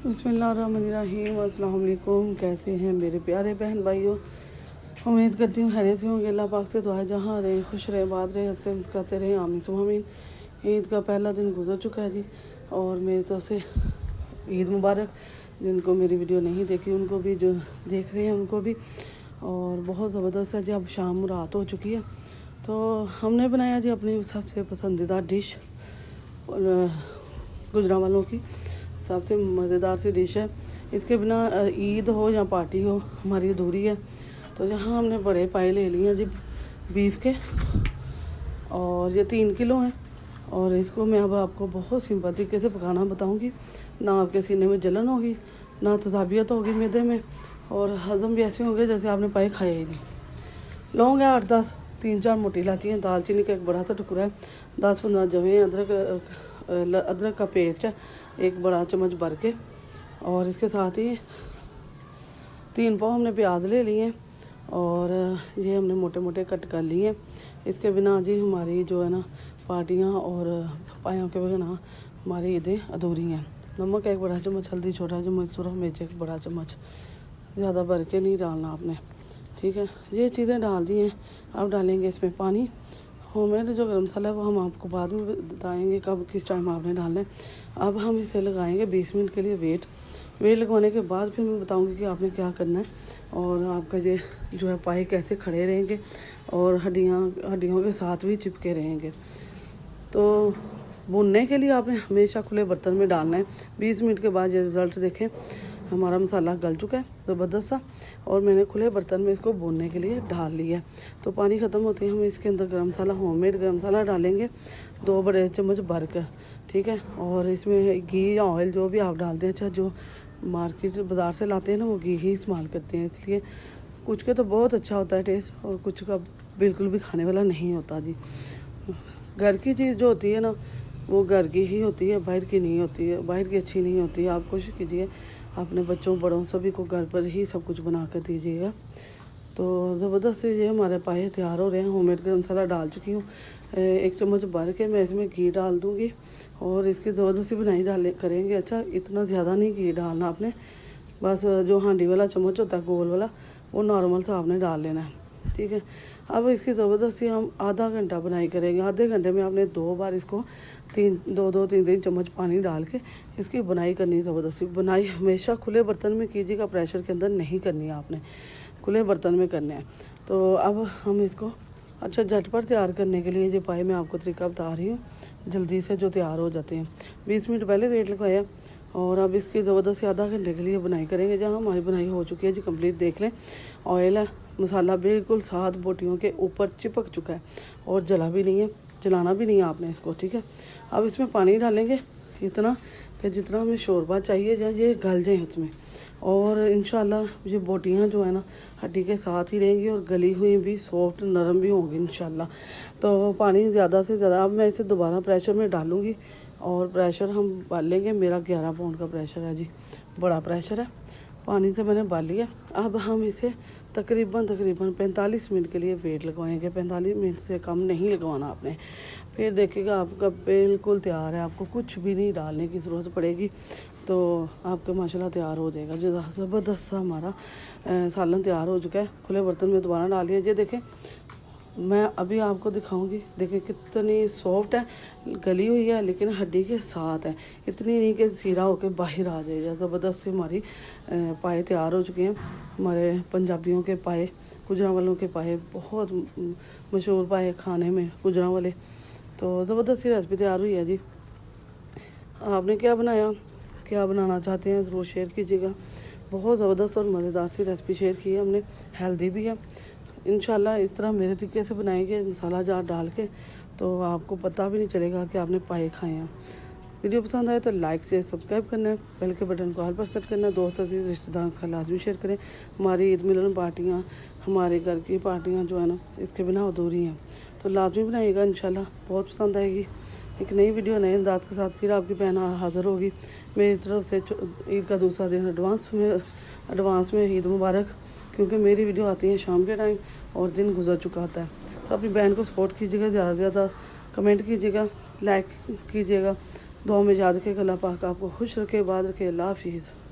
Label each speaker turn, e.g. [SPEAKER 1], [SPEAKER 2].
[SPEAKER 1] बिस्मिल्लाहिर्रहमानिर्रहीम। अस्सलाम वालेकुम। कैसे हैं मेरे प्यारे बहन भाइयों? उम्मीद करती हूँ खैरियत से होंगे। अल्लाह पाक से दुआ है जहाँ रहे खुश रहे, बात रहे, हंसते मुस्कुराते रहे, आमीन सुम्मा आमीन। ईद का पहला दिन गुजर चुका है जी, और मेरी तरफ से ईद मुबारक। जिनको मेरी वीडियो नहीं देखी उनको भी, जो देख रहे हैं उनको भी। और बहुत ज़बरदस्त है जी, अब शाम रात हो चुकी है। तो हमने बनाया जी अपनी सबसे पसंदीदा डिश, गुजरांवालों की सबसे मज़ेदार सी डिश है। इसके बिना ईद हो या पार्टी हो हमारी अधूरी है। तो यहाँ हमने बड़े पाए ले लिए हैं जी बीफ के, और ये 3 किलो हैं। और इसको मैं अब आपको बहुत सिंपल तरीके से पकाना बताऊँगी। ना आपके सीने में जलन होगी, ना तजाबियत होगी मैदे में, और हज़म भी ऐसे होंगे जैसे आपने पाए खाए ही नहीं। लौंग है 8-10, 3-4 मोटी इलायची हैं, दालचीनी का एक बड़ा सा टुकड़ा है, 10-15 जवे, अदरक का पेस्ट है 1 बड़ा चम्मच भर के। और इसके साथ ही 3 पाव हमने प्याज ले लिए हैं, और ये हमने मोटे मोटे कट कर लिए हैं। इसके बिना जी हमारी जो है ना पार्टियाँ और पायों के बिना हमारी ईदें अधूरी हैं। नमक 1 बड़ा चम्मच, हल्दी छोटा चम्मच, सुरख मिर्च 1 बड़ा चम्मच, ज़्यादा भर के नहीं डालना आपने, ठीक है। ये चीज़ें डाल दी हैं। अब डालेंगे इसमें पानी। होममेड जो गरम मसाला है वो हम आपको बाद में बताएंगे कब किस टाइम आपने डालना है। अब हम इसे लगाएंगे 20 मिनट के लिए वेट लगवाने के बाद फिर मैं बताऊंगी कि आपने क्या करना है, और आपका ये जो है पाए कैसे खड़े रहेंगे और हड्डियों के साथ भी चिपके रहेंगे। तो भुनने के लिए आपने हमेशा खुले बर्तन में डालना है। 20 मिनट के बाद ये रिज़ल्ट देखें, हमारा मसाला गल चुका है ज़बरदस्त सा, और मैंने खुले बर्तन में इसको भूनने के लिए डाल लिया है। तो पानी ख़त्म होते ही हम इसके अंदर गरम मसाला, होममेड गरम मसाला डालेंगे 2 बड़े चम्मच भर कर, ठीक है। और इसमें घी या ऑयल जो भी आप डालते हैं, अच्छा जो मार्केट बाज़ार से लाते हैं ना वो घी ही इस्तेमाल करते हैं, इसलिए कुछ का तो बहुत अच्छा होता है टेस्ट, और कुछ का बिल्कुल भी खाने वाला नहीं होता जी। घर की चीज़ जो होती है ना वो घर की ही होती है, बाहर की नहीं होती है, बाहर की अच्छी नहीं होती है। आप कोशिश कीजिए अपने बच्चों बड़ों सभी को घर पर ही सब कुछ बना कर दीजिएगा। तो ज़बरदस्त से ये हमारे पाए तैयार हो रहे हैं। होममेड गरम मसाला डाल चुकी हूँ 1 चम्मच भर के। मैं इसमें घी डाल दूँगी और इसकी ज़बरदस्ती बनाई करेंगे। अच्छा, इतना ज़्यादा नहीं घी डालना आपने, बस जो हांडी वाला चम्मच होता है गोल वाला, वो नॉर्मल सा आपने डाल लेना है, ठीक है। अब इसकी ज़बरदस्ती हम आधा घंटा बनाई करेंगे। आधे घंटे में आपने 2 बार इसको 3 चम्मच पानी डाल के इसकी बुनाई करनी। ज़बरदस्ती बुनाई हमेशा खुले बर्तन में कीजिएगा, प्रेशर के अंदर नहीं करनी है आपने, खुले बर्तन में करने हैं। तो अब हम इसको अच्छा झटपट तैयार करने के लिए ये पाए मैं आपको तरीका बता रही हूँ, जल्दी से जो तैयार हो जाते हैं। 20 मिनट पहले वेट लगवाया, और अब इसकी ज़बरदस्ती आधा घंटे के लिए बुनाई करेंगे। जहाँ हमारी बुनाई हो चुकी है जी कंप्लीट, देख लें। ऑयल है, मसाला बिल्कुल 7 बोटियों के ऊपर चिपक चुका है, और जला भी नहीं है, जलाना भी नहीं है आपने इसको, ठीक है। अब इसमें पानी डालेंगे इतना कि जितना हमें शोरबा चाहिए, जहाँ ये गल जाए उसमें, और इंशाल्लाह ये बोटियाँ जो है ना हड्डी के साथ ही रहेंगी, और गली हुई भी सॉफ्ट नरम भी होंगी इंशाल्लाह। तो पानी ज़्यादा से ज़्यादा, अब मैं इसे दोबारा प्रेशर में डालूँगी, और प्रेशर हम बाल लेंगे। मेरा 11 पाउंड का प्रेशर है जी, बड़ा प्रेशर है। पानी से मैंने बाल लिया। अब हम इसे तकरीबन 45 मिनट के लिए वेट लगवाएंगे। 45 मिनट से कम नहीं लगवाना आपने। फिर देखिएगा आपका बिल्कुल तैयार है, आपको कुछ भी नहीं डालने की ज़रूरत पड़ेगी, तो आपका माशाल्लाह तैयार हो जाएगा। जो ज़बरदस्त सा हमारा सालन तैयार हो चुका है। खुले बर्तन में दोबारा डाल लिया। ये देखें, मैं अभी आपको दिखाऊंगी, देखिए कितनी सॉफ्ट है, गली हुई है लेकिन हड्डी के साथ है। इतनी नहीं कि सीरा होकर बाहर आ जाएगा। ज़बरदस्त से हमारी पाए तैयार हो चुके हैं। हमारे पंजाबियों के पाए, गुजरांवालों के पाए बहुत मशहूर पाए खाने में, गुजरांवाले। तो ज़बरदस्त सी रेसिपी तैयार हुई है जी। आपने क्या बनाया, क्या बनाना चाहते हैं ज़रूर शेयर कीजिएगा। बहुत ज़बरदस्त और मज़ेदार सी रेसिपी शेयर की है हमने, हेल्दी भी है। इंशाल्लाह इस तरह मेरे तरीके से बनाएंगे मसाला जार डाल के, तो आपको पता भी नहीं चलेगा कि आपने पाए खाए हैं। वीडियो पसंद आए तो लाइक शेयर सब्सक्राइब करना है, बेल के बटन को ऑल पर सेट करना है। दोस्त अजीज़ रिश्तेदारों के साथ लाजमी शेयर करें। हमारी ईद मिलन पार्टियाँ, हमारे घर की पार्टियाँ जो है ना इसके बिना अधूरी हैं, तो लाजमी बनाइएगा। इंशाल्लाह बहुत पसंद आएगी। एक नई वीडियो नए अंदाज के साथ फिर आपकी बहन हाज़िर होगी। मेरी तरफ से ईद का दूसरा दिन एडवांस में ईद मुबारक, क्योंकि मेरी वीडियो आती है शाम के टाइम और दिन गुजर चुका होता है। तो अपनी बहन को सपोर्ट कीजिएगा, ज़्यादा से ज़्यादा कमेंट कीजिएगा, लाइक कीजिएगा, दुआ में याद रखे। अल्लाह पाक आपको खुश रखे, बात रखे। अल्लाह हाफिज़।